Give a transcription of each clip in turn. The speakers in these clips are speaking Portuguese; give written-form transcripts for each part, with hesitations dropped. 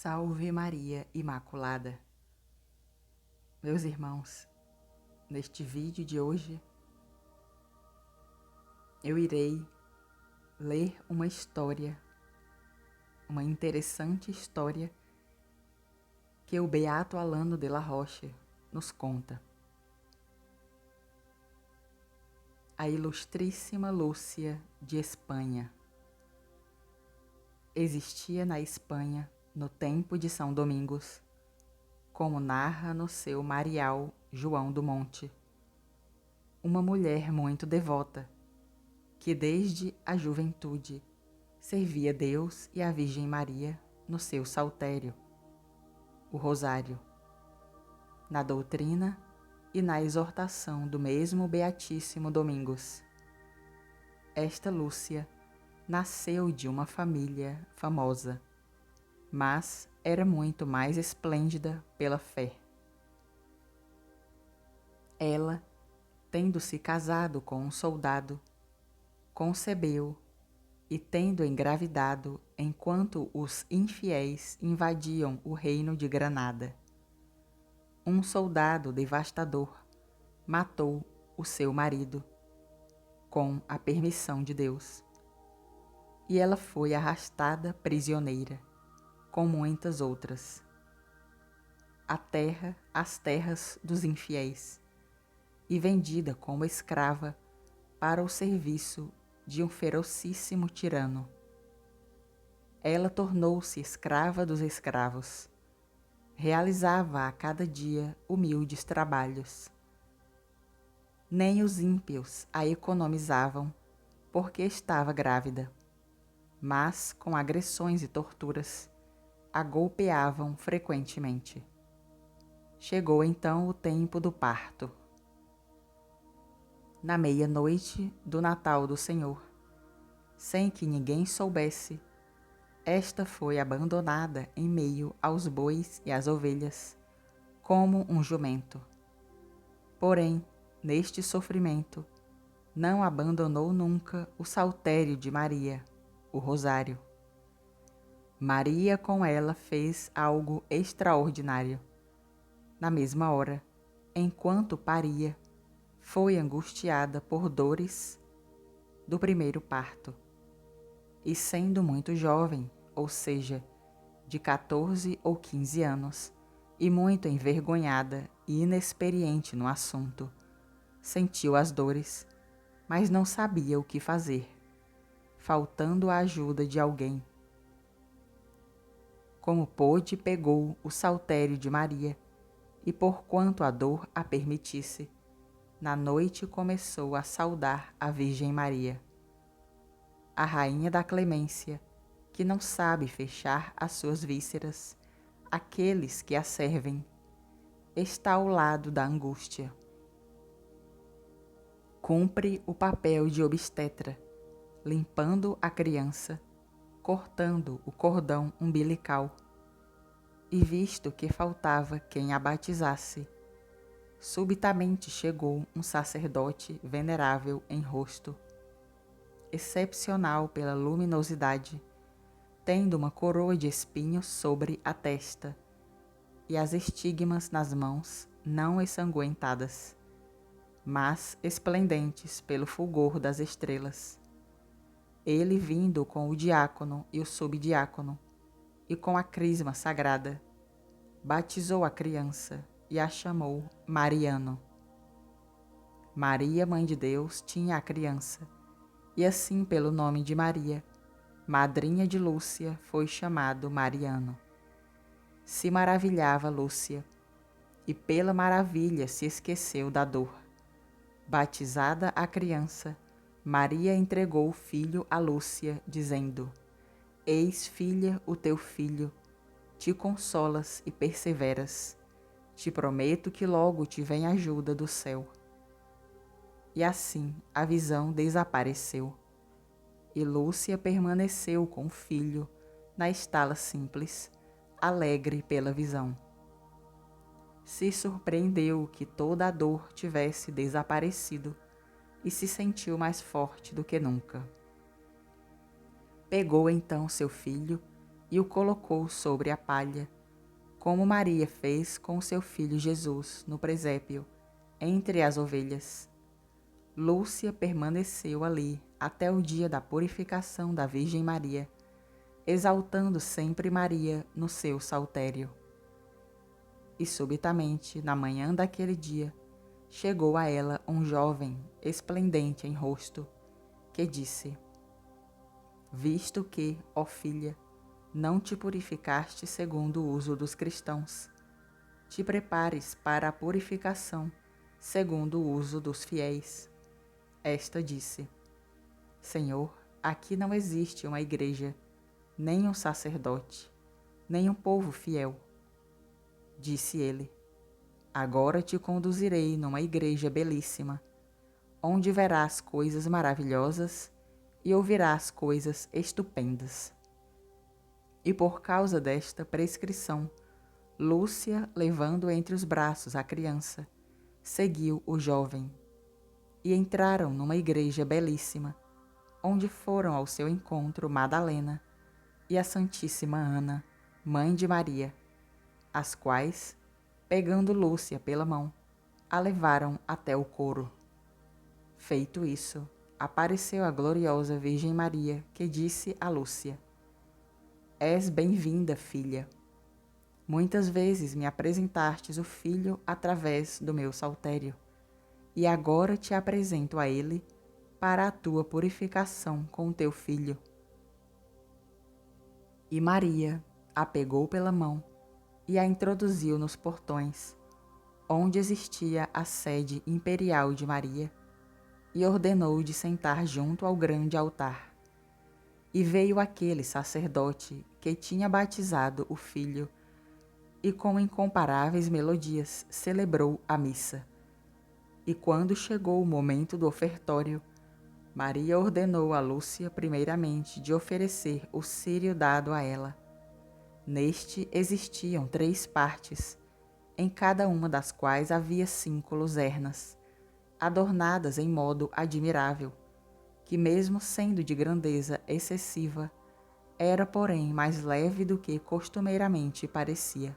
Salve Maria Imaculada! Meus irmãos, neste vídeo de hoje eu irei ler uma história, uma interessante história que o Beato Alano de la Roche nos conta. A ilustríssima Lúcia de Espanha. Existia na Espanha, no tempo de São Domingos, como narra no seu Marial João do Monte, uma mulher muito devota, que desde a juventude servia Deus e a Virgem Maria no seu saltério, o Rosário, na doutrina e na exortação do mesmo Beatíssimo Domingos. Esta Lúcia nasceu de uma família famosa, mas era muito mais esplêndida pela fé. Ela, tendo-se casado com um soldado, concebeu e tendo engravidado enquanto os infiéis invadiam o reino de Granada. Um soldado devastador matou o seu marido, com a permissão de Deus, e ela foi arrastada prisioneira, com muitas outras, às terras dos infiéis, e vendida como escrava para o serviço de um ferocíssimo tirano. Ela tornou-se escrava dos escravos. Realizava a cada dia humildes trabalhos. Nem os ímpios a economizavam, porque estava grávida, mas com agressões e torturas a golpeavam frequentemente. Chegou então o tempo do parto. Na meia-noite do Natal do Senhor, sem que ninguém soubesse, esta foi abandonada em meio aos bois e às ovelhas, como um jumento. Porém, neste sofrimento, não abandonou nunca o saltério de Maria, o Rosário. Maria com ela fez algo extraordinário. Na mesma hora, enquanto paria, foi angustiada por dores do primeiro parto. E sendo muito jovem, ou seja, de 14 ou 15 anos, e muito envergonhada e inexperiente no assunto, sentiu as dores, mas não sabia o que fazer, faltando a ajuda de alguém. Como pôde, pegou o saltério de Maria, e porquanto a dor a permitisse, na noite começou a saudar a Virgem Maria. A rainha da clemência, que não sabe fechar as suas vísceras, aqueles que a servem, está ao lado da angústia. Cumpre o papel de obstetra, limpando a criança, cortando o cordão umbilical, e visto que faltava quem a batizasse, subitamente chegou um sacerdote venerável em rosto, excepcional pela luminosidade, tendo uma coroa de espinhos sobre a testa e as estigmas nas mãos não ensanguentadas, mas esplendentes pelo fulgor das estrelas. Ele vindo com o diácono e o subdiácono e com a crisma sagrada, batizou a criança e a chamou Mariano. Maria, Mãe de Deus, tinha a criança, e assim pelo nome de Maria, madrinha de Lúcia, foi chamado Mariano. Se maravilhava Lúcia, e pela maravilha se esqueceu da dor. Batizada a criança, Maria entregou o filho a Lúcia, dizendo: Eis, filha, o teu filho, te consolas e perseveras. Te prometo que logo te vem ajuda do céu. E assim a visão desapareceu, e Lúcia permaneceu com o filho na estala simples, alegre pela visão. Se surpreendeu que toda a dor tivesse desaparecido e se sentiu mais forte do que nunca. Pegou então seu filho e o colocou sobre a palha, como Maria fez com seu filho Jesus no presépio, entre as ovelhas. Lúcia permaneceu ali até o dia da purificação da Virgem Maria, exaltando sempre Maria no seu saltério. E subitamente, na manhã daquele dia, chegou a ela um jovem, esplendente em rosto, que disse: Visto que, ó filha, não te purificaste segundo o uso dos cristãos, te prepares para a purificação segundo o uso dos fiéis. Esta disse: Senhor, aqui não existe uma igreja, nem um sacerdote, nem um povo fiel. Disse ele: Agora te conduzirei numa igreja belíssima, onde verás coisas maravilhosas e ouvirás coisas estupendas. E por causa desta prescrição, Lúcia, levando entre os braços a criança, seguiu o jovem. E entraram numa igreja belíssima, onde foram ao seu encontro Madalena e a Santíssima Ana, mãe de Maria, as quais, pegando Lúcia pela mão, a levaram até o coro. Feito isso, apareceu a gloriosa Virgem Maria, que disse a Lúcia: És bem-vinda, filha. Muitas vezes me apresentastes o filho através do meu saltério, e agora te apresento a ele para a tua purificação com teu filho. E Maria a pegou pela mão e a introduziu nos portões, onde existia a sede imperial de Maria, e ordenou de sentar junto ao grande altar. E veio aquele sacerdote que tinha batizado o filho, e com incomparáveis melodias celebrou a missa. E quando chegou o momento do ofertório, Maria ordenou a Lúcia primeiramente de oferecer o círio dado a ela. Neste existiam 3 partes, em cada uma das quais havia 5 luzernas, adornadas em modo admirável, que mesmo sendo de grandeza excessiva, era porém mais leve do que costumeiramente parecia.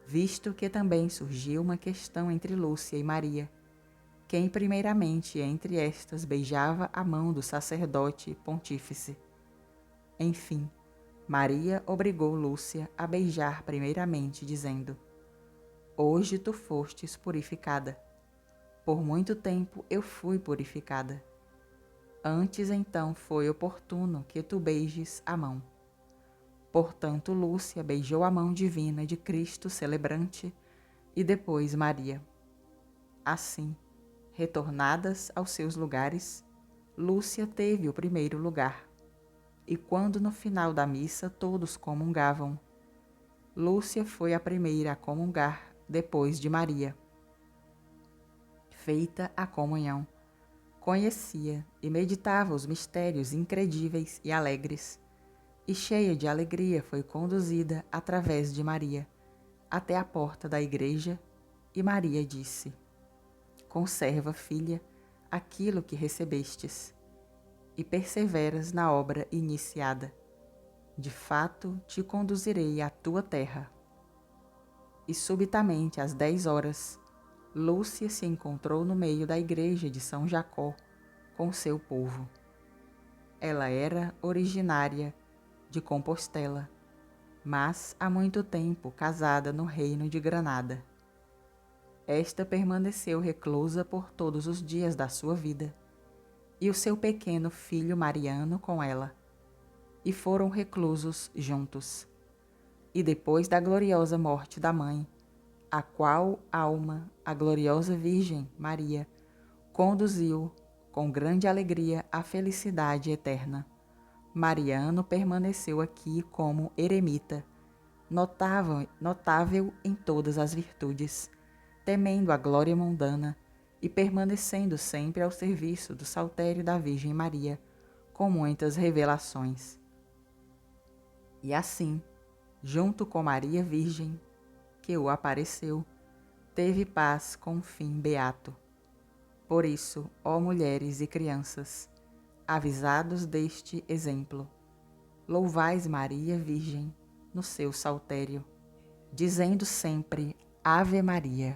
Visto que também surgiu uma questão entre Lúcia e Maria, quem primeiramente entre estas beijava a mão do sacerdote pontífice. Enfim, Maria obrigou Lúcia a beijar primeiramente, dizendo: Hoje tu fostes purificada. Por muito tempo eu fui purificada. Antes então foi oportuno que tu beijes a mão. Portanto, Lúcia beijou a mão divina de Cristo celebrante e depois Maria. Assim, retornadas aos seus lugares, Lúcia teve o primeiro lugar. E quando no final da missa todos comungavam, Lúcia foi a primeira a comungar depois de Maria. Feita a comunhão, conhecia e meditava os mistérios incredíveis e alegres, e cheia de alegria foi conduzida através de Maria até a porta da igreja, e Maria disse: Conserva, filha, aquilo que recebestes, e perseveras na obra iniciada. De fato, te conduzirei à tua terra. E subitamente, às 10 horas, Lúcia se encontrou no meio da igreja de São Jacó, com seu povo. Ela era originária de Compostela, mas há muito tempo casada no reino de Granada. Esta permaneceu reclusa por todos os dias da sua vida, e o seu pequeno filho Mariano com ela, e foram reclusos juntos. E depois da gloriosa morte da mãe, a qual alma a gloriosa Virgem Maria conduziu com grande alegria à felicidade eterna, Mariano permaneceu aqui como eremita, notável em todas as virtudes, temendo a glória mundana e permanecendo sempre ao serviço do saltério da Virgem Maria, com muitas revelações. E assim, junto com Maria Virgem, que o apareceu, teve paz com um fim beato. Por isso, ó mulheres e crianças, avisados deste exemplo, louvais Maria Virgem no seu saltério, dizendo sempre Ave Maria.